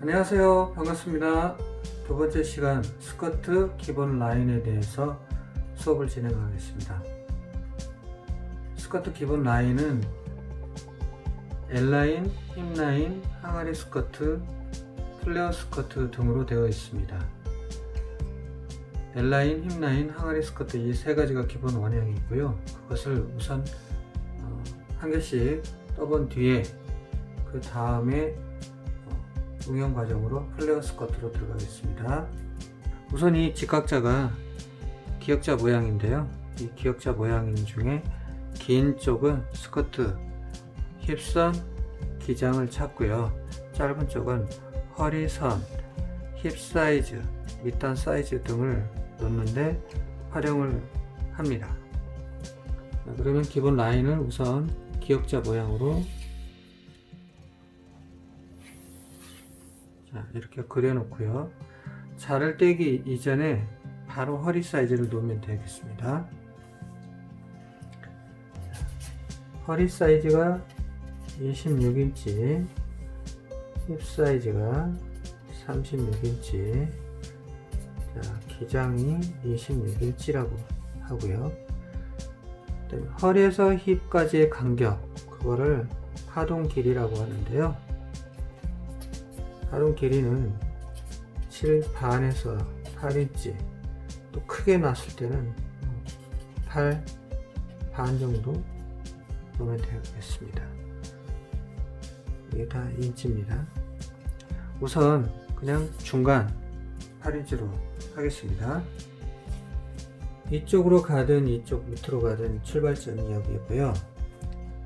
안녕하세요. 반갑습니다. 두 번째 시간 스커트 기본 라인에 대해서 수업을 진행하겠습니다. 스커트 기본 라인은 L라인, 힙라인, 항아리 스커트, 플레어 스커트 등으로 되어 있습니다. L라인, 힙라인, 항아리 스커트 이 세 가지가 기본 원형이고요. 그것을 우선 한 개씩 떠본 뒤에 그 다음에 응용 과정으로 플레어 스커트로 들어가겠습니다. 우선 이 직각자가 기역자 모양인데요. 이 기역자 모양인 중에 긴 쪽은 스커트 힙선 기장을 찾고요. 짧은 쪽은 허리선, 힙 사이즈, 밑단 사이즈 등을 놓는데 활용을 합니다. 그러면 기본 라인을 우선 기역자 모양으로 이렇게 그려놓고요. 자를 떼기 이전에 바로 허리 사이즈를 놓으면 되겠습니다. 허리 사이즈가 26인치, 힙 사이즈가 36인치, 기장이 26인치라고 하고요. 허리에서 힙까지의 간격, 그거를 하동 길이라고 하는데요. 하동 길이는 7반에서 8인치, 또 크게 놨을 때는 8반 정도 놓으면 되겠습니다. 이게 다 인치입니다. 우선 그냥 중간 8인치로 하겠습니다. 이쪽으로 가든 이쪽 밑으로 가든 출발점이 여기고요.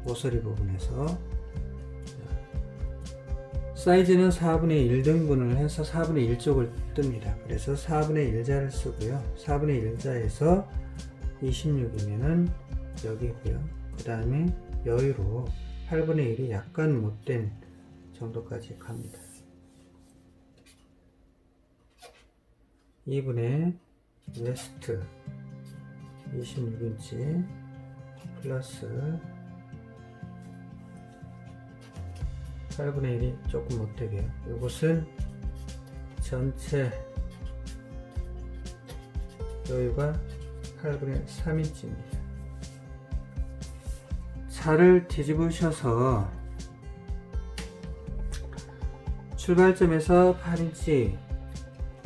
모서리 부분에서 사이즈는 4분의 1등분을 해서 4분의 1쪽을 뜹니다. 그래서 4분의 1자를 쓰고요. 4분의 1자에서 26이면은 여기고요. 그 다음에 여유로 8분의 1이 약간 못된 정도까지 갑니다. 2분의 웨스트 26인치 플러스 8분의 1이 조금 못되게요. 이것은 전체 여유가 8분의 3인치입니다. 자를 뒤집으셔서 출발점에서 8인치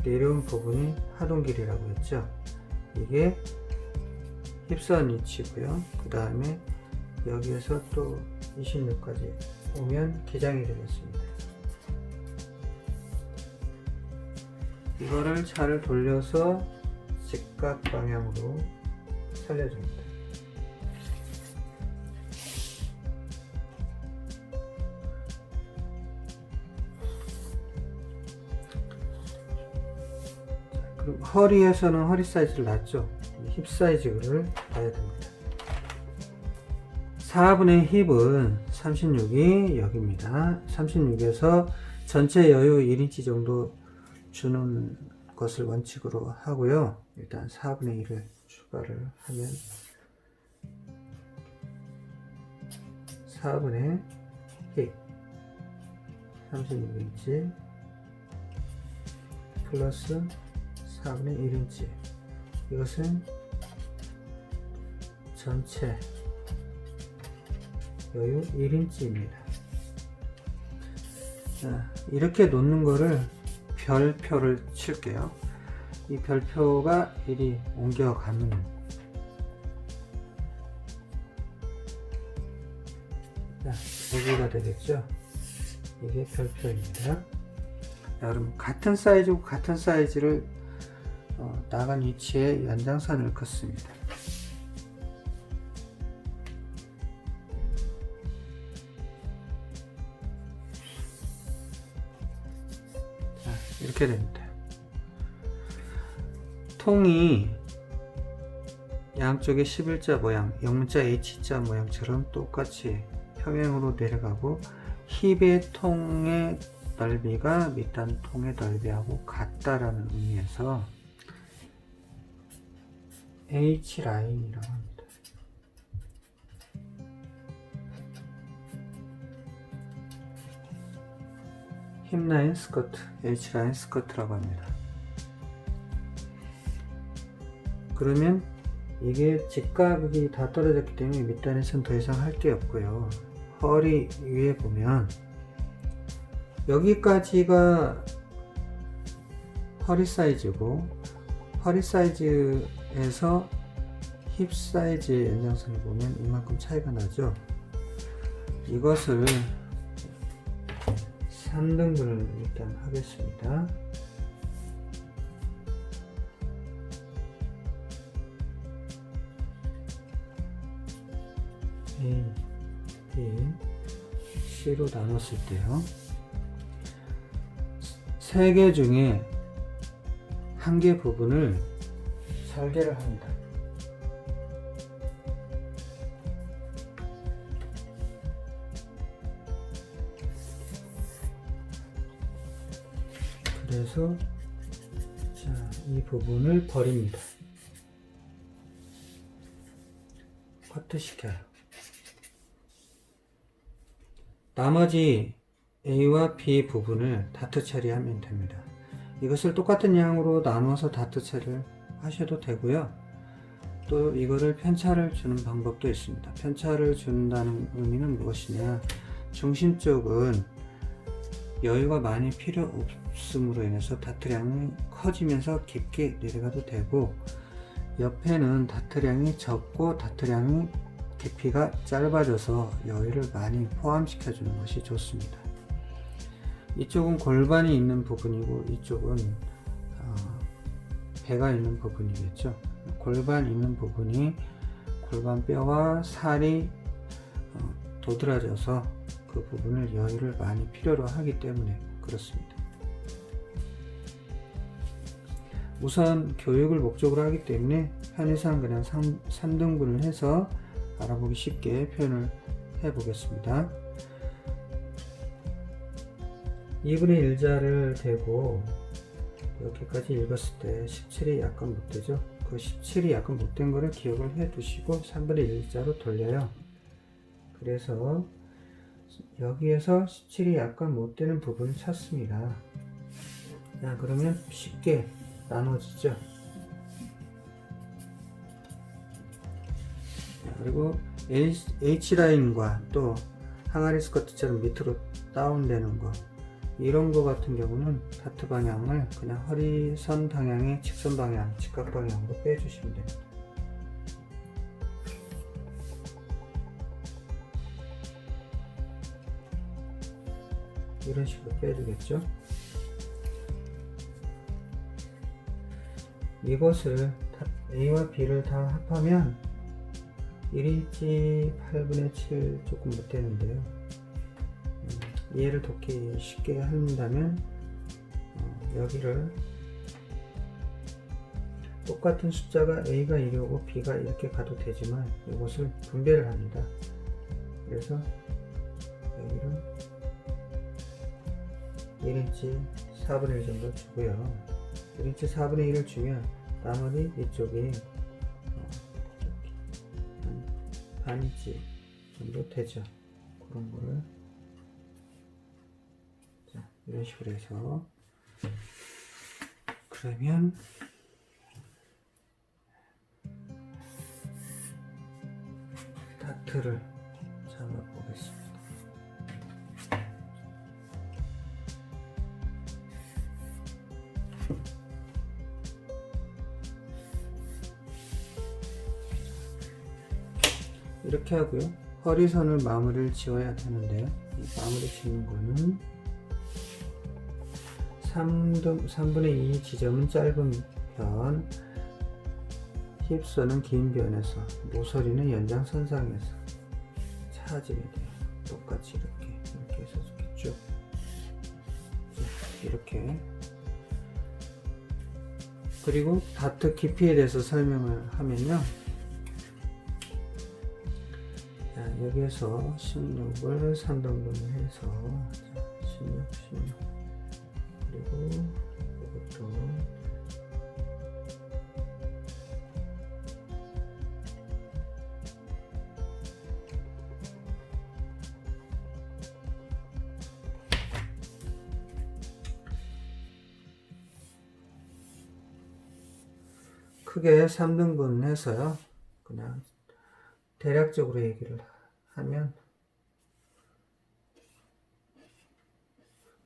내려온 부분이 하동 길이라고 했죠. 이게 힙선 위치고요. 그 다음에 여기에서 또 26까지 오면 기장이 되겠습니다. 이거를 자를 돌려서 직각 방향으로 살려줍니다. 그럼 허리에서는 허리 사이즈를 놨죠. 힙 사이즈를 놔야 됩니다. 4분의 힙은 36이 여기입니다. 36에서 전체 여유 1인치 정도 주는 것을 원칙으로 하고요. 일단 4분의 1을 추가를 하면 4분의 힙 36인치 플러스 4분의 1인치, 이것은 전체 여유 1인치입니다. 자, 이렇게 놓는 거를 별표를 칠게요. 이 별표가 이리 옮겨가면 여기가 되겠죠. 이게 별표입니다. 자, 그럼 같은 사이즈고 같은 사이즈를 나간 위치에 연장선을 긋습니다. 이렇게 됩니다. 통이 양쪽에 11자 모양, 영문자 H자 모양처럼 똑같이 평행으로 내려가고 힙의 통의 넓이가 밑단 통의 넓이하고 같다라는 의미에서 H라인이라고 합니다. 힙 라인 스커트, H 라인 스커트라고 합니다. 그러면 이게 직각이 다 떨어졌기 때문에 밑단에서는 더 이상 할 게 없고요. 허리 위에 보면 여기까지가 허리 사이즈고, 허리 사이즈에서 힙 사이즈의 연장선을 보면 이만큼 차이가 나죠. 이것을 3등분을 일단 하겠습니다. A, B, C로 나눴을 때요. 3개 중에 1개 부분을 설계를 합니다. 그래서 자, 이 부분을 버립니다. 커트 시켜요. 나머지 A와 B 부분을 다트 처리하면 됩니다. 이것을 똑같은 양으로 나눠서 다트 처리를 하셔도 되고요. 또 이거를 편차를 주는 방법도 있습니다. 편차를 준다는 의미는 무엇이냐, 중심 쪽은 여유가 많이 필요 없음으로 인해서 다트량이 커지면서 깊게 내려가도 되고, 옆에는 다트량이 적고 다트량이 깊이가 짧아져서 여유를 많이 포함시켜 주는 것이 좋습니다. 이쪽은 골반이 있는 부분이고 이쪽은 배가 있는 부분이겠죠. 골반 있는 부분이 골반뼈와 살이 도드라져서 그 부분을 여유를 많이 필요로 하기 때문에 그렇습니다. 우선 교육을 목적으로 하기 때문에 편의상 그냥 3등분을 해서 알아보기 쉽게 표현을 해 보겠습니다. 2분의 1자를 대고 여기까지 읽었을 때 17이 약간 못되죠. 그 17이 약간 못된 거를 기억을 해 두시고 3분의 1자로 돌려요. 그래서 여기에서 17이 약간 못되는 부분을 찾습니다. 자, 그러면 쉽게 나눠지죠. 그리고 H라인과 또 항아리 스커트처럼 밑으로 다운되는 거, 이런 거 같은 경우는 다트 방향을 그냥 허리선 방향의 직선 방향, 직각 방향으로 빼주시면 됩니다. 이런 식으로 빼주겠죠. 이것을 A와 B를 다 합하면 1인치 8분의 7 조금 못되는데요. 이해를 돕기 쉽게 한다면 여기를 똑같은 숫자가 A가 이리 오고 B가 이렇게 가도 되지만 이것을 분배를 합니다. 그래서 여기를 1인치 4분의 1 정도 주고요. 1인치 4분의 1을 주면 나머지 이쪽이 반인치 정도 되죠. 그런 거를 자, 이런 식으로 해서 그러면 다트를 잡아 보겠습니다. 이렇게 하고요. 허리선을 마무리를 지어야 되는데요. 이 마무리 짓는 거는 3분의 2 지점은 짧은 편, 힙선은 긴 변에서, 모서리는 연장선상에서 차지게 돼요. 똑같이 이렇게 해서 쭉 이렇게. 그리고 다트 깊이에 대해서 설명을 하면요. 자, 여기에서 16을 3등분을 해서 16 그리고 이것도 크게 3등분 해서요. 그냥 대략적으로 얘기를 하면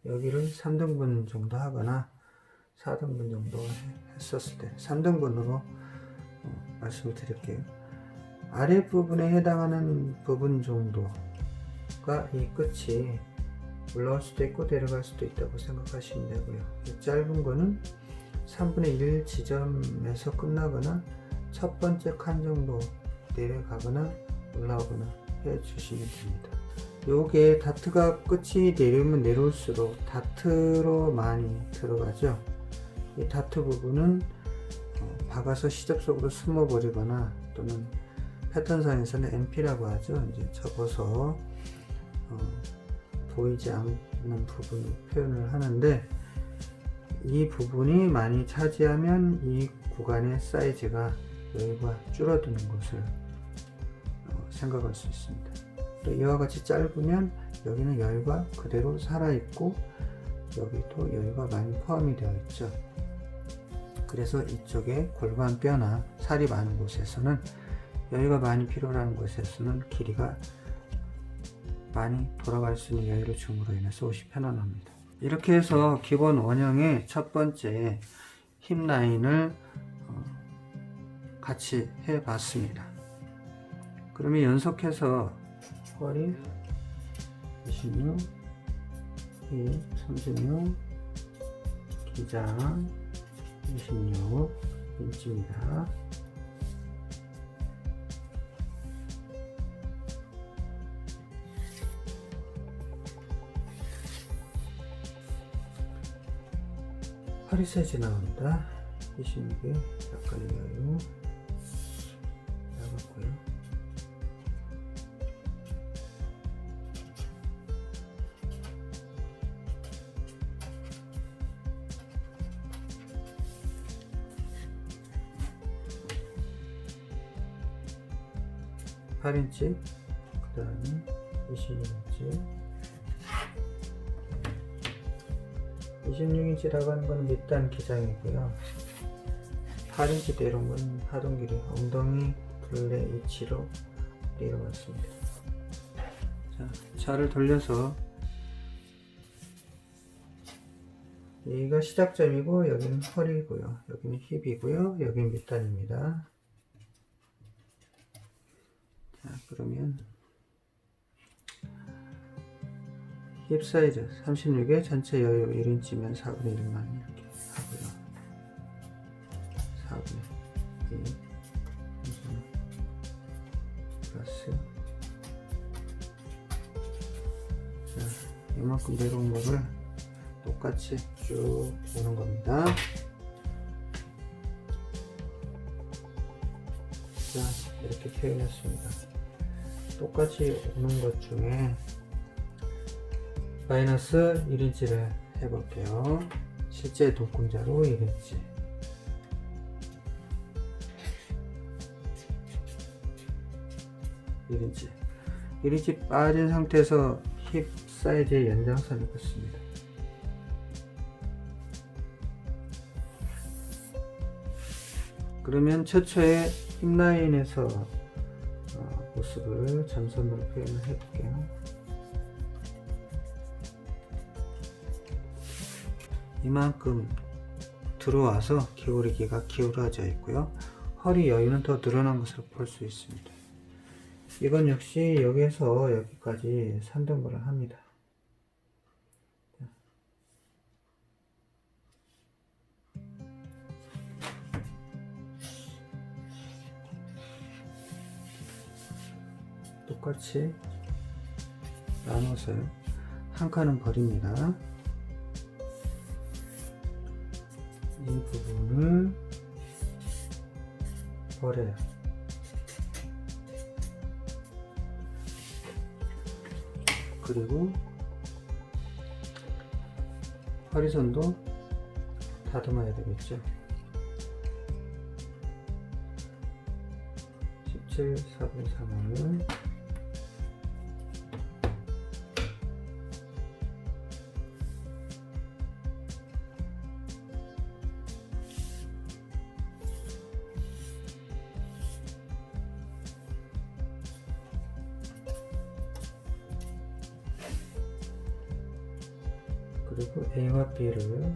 여기를 3등분 정도 하거나 4등분 정도 했었을 때 3등분으로 말씀을 드릴게요. 아랫부분에 해당하는 부분 정도가 이 끝이 올라올 수도 있고 내려갈 수도 있다고 생각하시면 되고요. 이 짧은 거는 3분의 1 지점에서 끝나거나 첫 번째 칸 정도 내려가거나 올라오거나 해 주시면 됩니다. 요게 다트가 끝이 내려오면 내려올수록 다트로 많이 들어가죠. 이 다트 부분은 박아서 시접 속으로 숨어 버리거나 또는 패턴상에서는 MP라고 하죠. 이제 접어서 보이지 않는 부분을 표현을 하는데, 이 부분이 많이 차지하면 이 구간의 사이즈가 여기가 줄어드는 것을 생각할 수 있습니다. 또 이와 같이 짧으면 여기는 여유가 그대로 살아있고 여기도 여유가 많이 포함이 되어 있죠. 그래서 이쪽에 골반뼈나 살이 많은 곳에서는, 여유가 많이 필요한 곳에서는 길이가 많이 돌아갈 수 있는 여유를 줌으로 인해서 옷이 편안합니다. 이렇게 해서 기본 원형의 첫 번째 힙 라인을 같이 해 봤습니다. 그러면 연속해서 허리 26, 힙 36, 기장 26인치입니다. 허리 사이즈 나옵니다. 26에 약간의 여유 나갔고요. (8인치) 그 다음에 26인치 26인치라고 하는 건 밑단 기장이고요. 8인치 내려온 건 하동 길이, 엉덩이 둘레 위치로 내려왔습니다. 자, 차를 돌려서 여기가 시작점이고 여기는 허리고요, 여기는 힙이고요, 여기는 밑단입니다. 자, 그러면 힙 사이즈 36에 전체 여유 1인치면 4분의 1만 이렇게 하고요. 4분의 1 플러스, 자, 이만큼 내려온 거를 똑같이 쭉 오는 겁니다. 자, 이렇게 표현했습니다. 똑같이 오는 것 중에 마이너스 1인치를 해볼게요. 실제 도금자로 1인치. 1인치 빠진 상태에서 힙 사이즈의 연장선을 긋습니다. 그러면 최초의 힙 라인에서 모습을 점선으로 표현을 해볼게요. 이만큼 들어와서 기울이기가 기울어져 있고요. 허리 여유는 더 늘어난 것을 볼 수 있습니다. 이건 역시 여기에서 여기까지 3등분을 합니다. 똑같이 나눠서요. 한 칸은 버립니다. 이 부분을 버려요. 그리고 허리선도 다듬어야 되겠죠. 17, 4분의 3을 그리고 A와 B를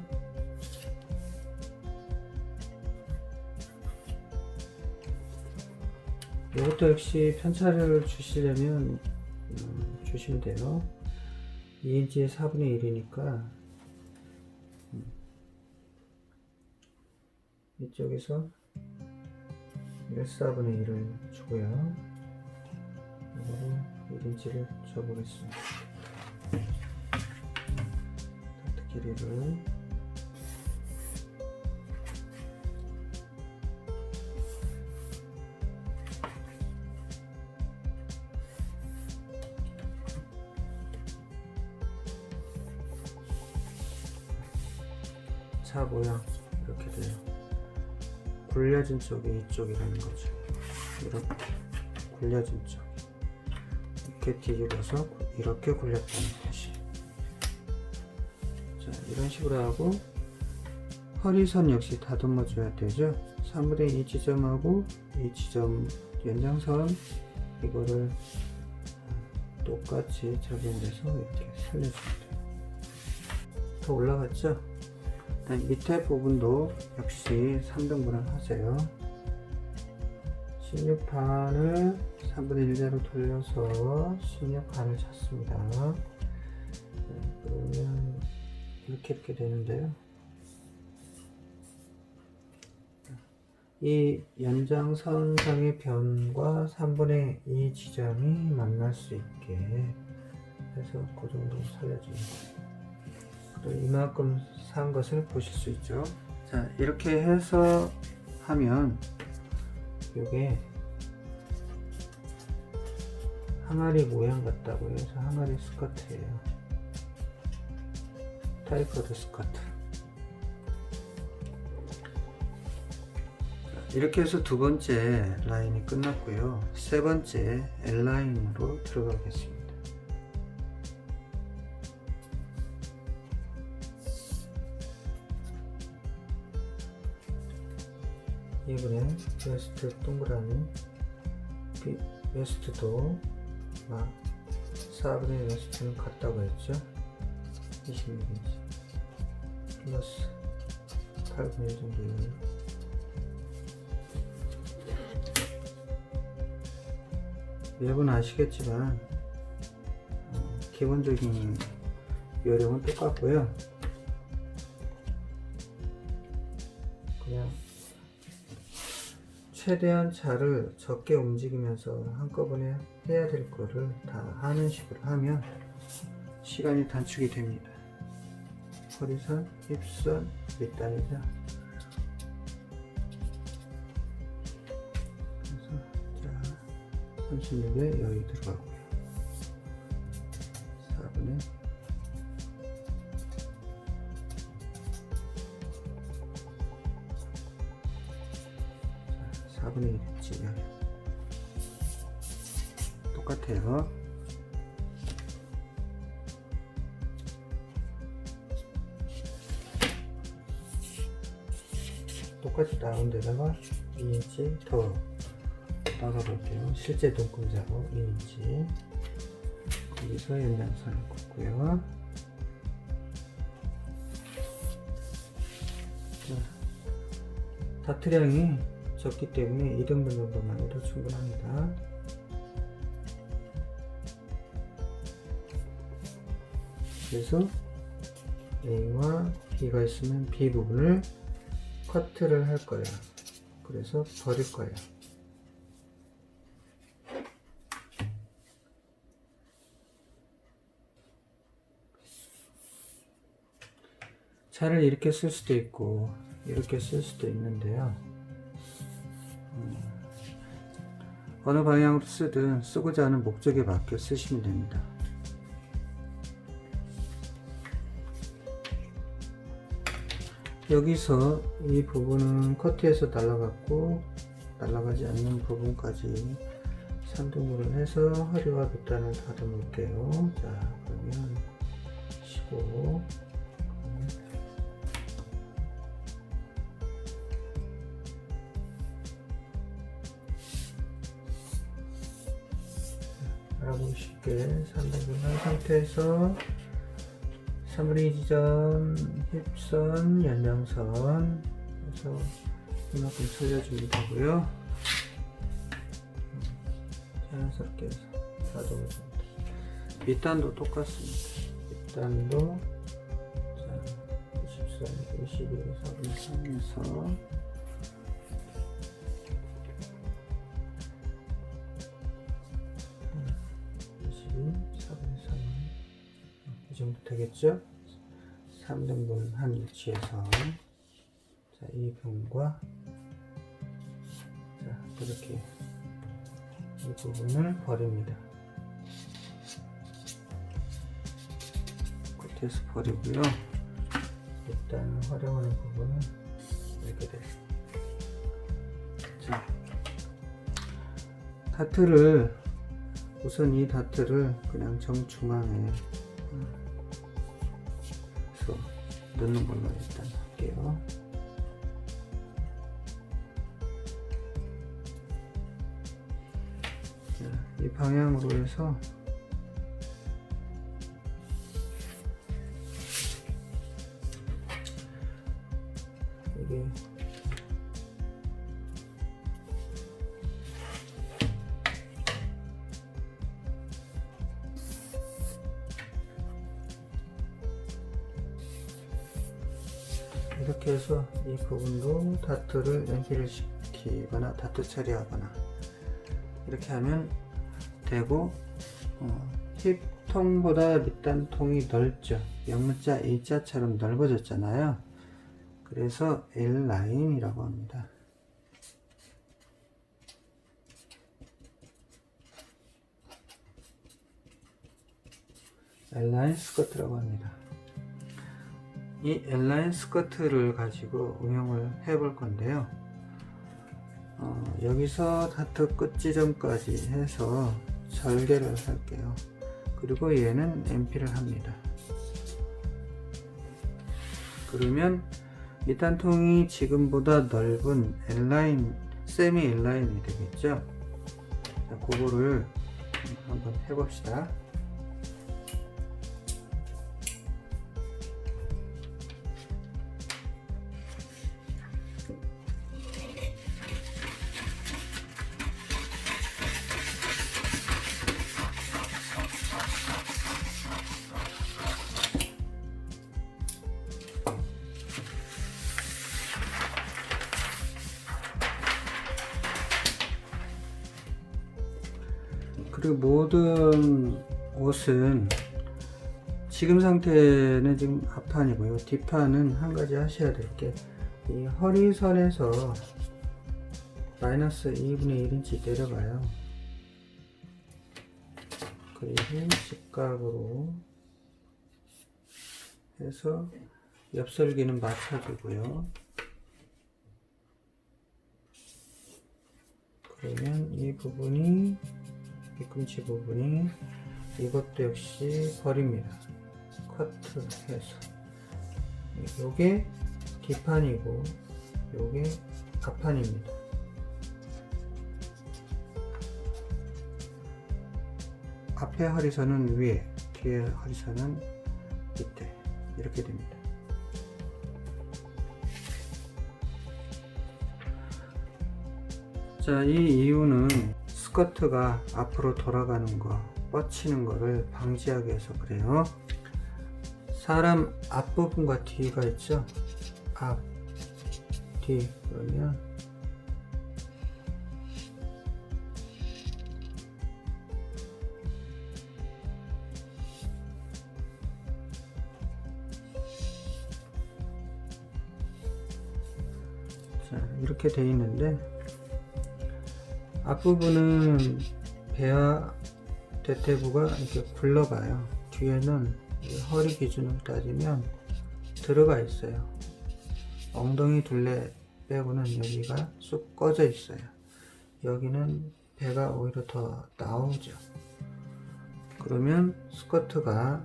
이것도 역시 편차를 주시려면 주시면 돼요. 2인치에 4분의 1이니까 이쪽에서 1 4분의 1을 주고요. 이거를 1인치를 줘보겠습니다. 다트 길이를 차 모양 이렇게 돼요. 굴려진 쪽이 이쪽이라는 거죠. 이렇게 굴려진 쪽 이렇게 뒤집어서 이렇게 굴렸다는 것이. 자, 이런 식으로 하고 허리선 역시 다듬어 줘야 되죠. 3분의 2 지점하고 이 지점 연장선 이거를 똑같이 적용해서 이렇게 살려주면 돼요. 더 올라갔죠? 밑에 부분도 역시 3등분을 하세요. 16반을 3분의 1대로 돌려서 16반을 찾습니다. 그러면 이렇게 되는데요. 이 연장선상의 변과 3분의 2 지점이 만날 수 있게 해서 그 정도 살려줍니다. 이만큼 산 것을 보실 수 있죠. 자, 이렇게 해서 하면 이게 항아리 모양 같다고 해서 항아리 스커트예요. 타이커드 스커트. 이렇게 해서 두 번째 라인이 끝났고요. 세 번째 L라인으로 들어가겠습니다. 이번에 웨스트 동그라미 웨스트도 4분의 웨스트는 같다고 했죠. 26인치 플러스 8분의 1 정도. 여러분 아시겠지만 기본적인 요령은 똑같고요. 그냥 최대한 차를 적게 움직이면서 한꺼번에 해야 될 거를 다 하는 식으로 하면 시간이 단축이 됩니다. 허리선, 힙선, 밑단이죠. 그래서 자 36에 여기 들어가고요. 4분의 4분의 1이지. 똑같아요. 똑같이 나온 데다가 2인치 더 박아볼게요. 실제 동금자로 2인치 거기서 연장선을 긋고요. 다트량이 적기 때문에 2등분 정도만 해도 충분합니다. 그래서 A와 B가 있으면 B 부분을 커트를 할 거예요. 그래서 버릴 거예요. 차를 이렇게 쓸 수도 있고 이렇게 쓸 수도 있는데요. 어느 방향으로 쓰든 쓰고자 하는 목적에 맞게 쓰시면 됩니다. 여기서 이 부분은 커트해서 날라갔고 날라가지 않는 부분까지 3등분을 해서 허리와 밑단을 다듬을게요. 자, 그러면 15 알아보기 쉽게 3등분 한 상태에서 3분의 2 지점 힙선 연장선 해서 이만큼 sol려주면 되고요. 자연스럽게 해서 닫아줍니다. 밑단도 똑같습니다. 밑단도 21, 4분의 3에서 22, 4분의 3 이 정도 되겠죠? 3등분 한 위치에서 자, 이 변과 자, 이렇게 이 부분을 버립니다. 끝에서 버리고요. 일단 활용하는 부분은 이렇게 돼요. 자, 다트를 우선 이 다트를 그냥 정중앙에 넣는 걸로 일단 할게요. 자, 이 방향으로 해서 이게 이렇게 해서 이 부분도 다트를 연필을 시키거나 다트 처리하거나 이렇게 하면 되고, 힙통보다 밑단통이 넓죠. 영문자 A자처럼 넓어졌잖아요. 그래서 L라인이라고 합니다. L라인 스커트라고 합니다. 이 L라인 스커트를 가지고 응용을 해 볼 건데요. 여기서 다트 끝 지점까지 해서 절개를 할게요. 그리고 얘는 MP를 합니다. 그러면 밑단통이 지금보다 넓은 L라인, 세미 L라인이 되겠죠. 자, 그거를 한번 해봅시다. 그리고 모든 옷은 지금 상태는 지금 앞판이고요. 뒷판은 한 가지 하셔야 될 게 이 허리선에서 마이너스 2분의 1인치 내려가요. 그리고 직각으로 해서 옆설기는 맞춰주고요. 그러면 이 부분이 뒤꿈치 부분이 이것도 역시 버립니다. 커트해서 요게 뒷판이고 요게 앞판입니다. 앞에 허리선은 위에, 뒤에 허리선은 밑에 이렇게 됩니다. 자, 이 이유는 스커트가 앞으로 돌아가는 거, 뻗치는 거를 방지하기 위해서 그래요. 사람 앞부분과 뒤가 있죠? 앞, 뒤. 그러면 자, 이렇게 돼 있는데 앞부분은 배와 대퇴부가 이렇게 굴러가요. 뒤에는 허리 기준으로 따지면 들어가 있어요. 엉덩이 둘레 빼고는 여기가 쑥 꺼져 있어요. 여기는 배가 오히려 더 나오죠. 그러면 스커트가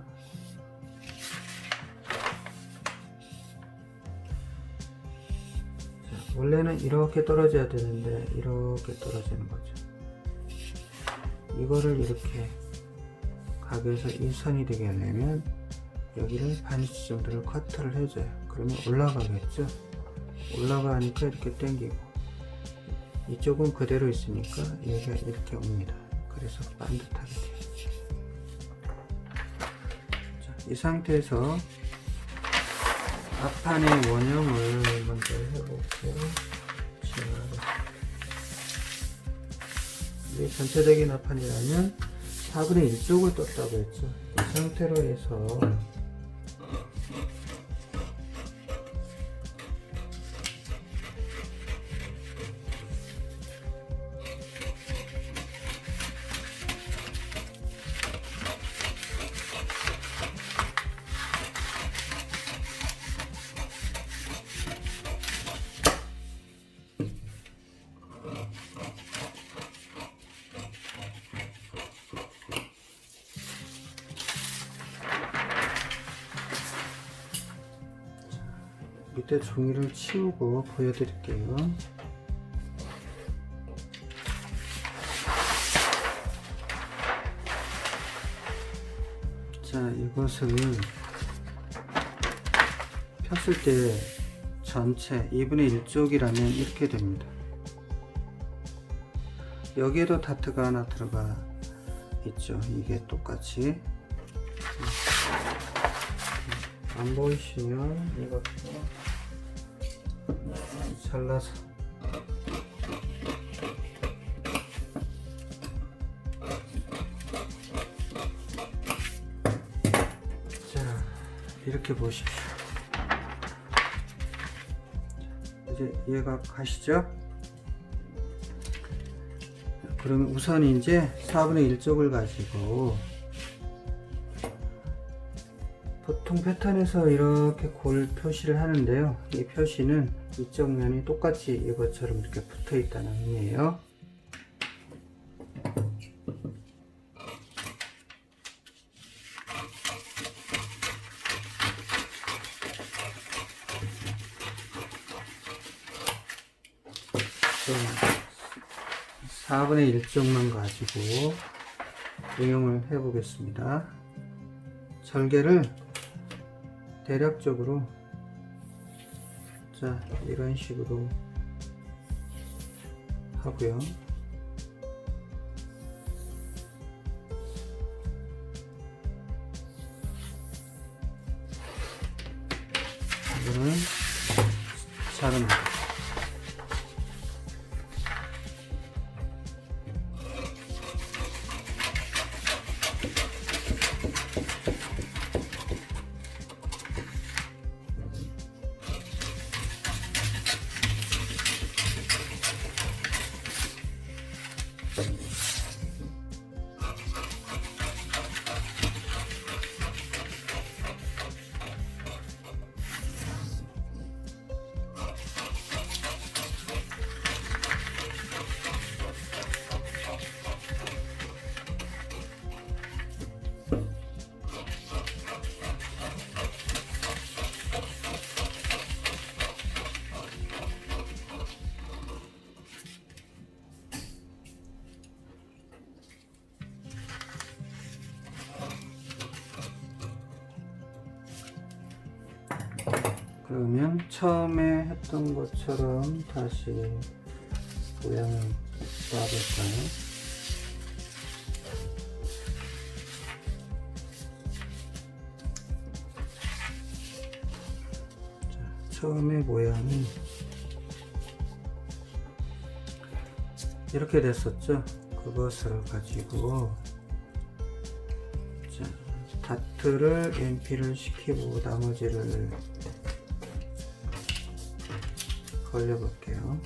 원래는 이렇게 떨어져야 되는데 이렇게 떨어지는 거죠. 이거를 이렇게 가게에서 일선이 되게 하려면 여기를 반인치 정도를 커트를 해줘요. 그러면 올라가겠죠. 올라가니까 이렇게 당기고, 이쪽은 그대로 있으니까 얘가 이렇게 옵니다. 그래서 반듯하게 돼요. 자, 이 상태에서 앞판의 원형을 먼저 해볼게요. 이 전체적인 앞판이라면 4분의 1쪽을 떴다고 했죠. 이 상태로 해서 밑에 종이를 치우고 보여드릴게요. 자, 이것을 폈을 때 전체 2분의 1쪽이라면 이렇게 됩니다. 여기에도 다트가 하나 들어가 있죠. 이게 똑같이. 안 보이시면 이것도 잘라서 자, 이렇게 보십시오. 이제 이해가 가시죠? 그러면 우선 이제 4분의 1쪽을 가지고, 보통 패턴에서 이렇게 골 표시를 하는데요. 이 표시는 이쪽 면이 똑같이 이것처럼 이렇게 붙어 있다는 의미예요. 좀 4분의 1쪽만 가지고 응용을 해 보겠습니다. 절개를 대략적으로, 자, 이런 식으로 하고요. 이거는 자릅니다. 그러면 처음에 했던 것처럼 다시 모양을 놔볼까요? 자, 처음에 모양이 이렇게 됐었죠? 그것을 가지고, 자, 다트를 연필을 시키고 나머지를 걸려 볼게요.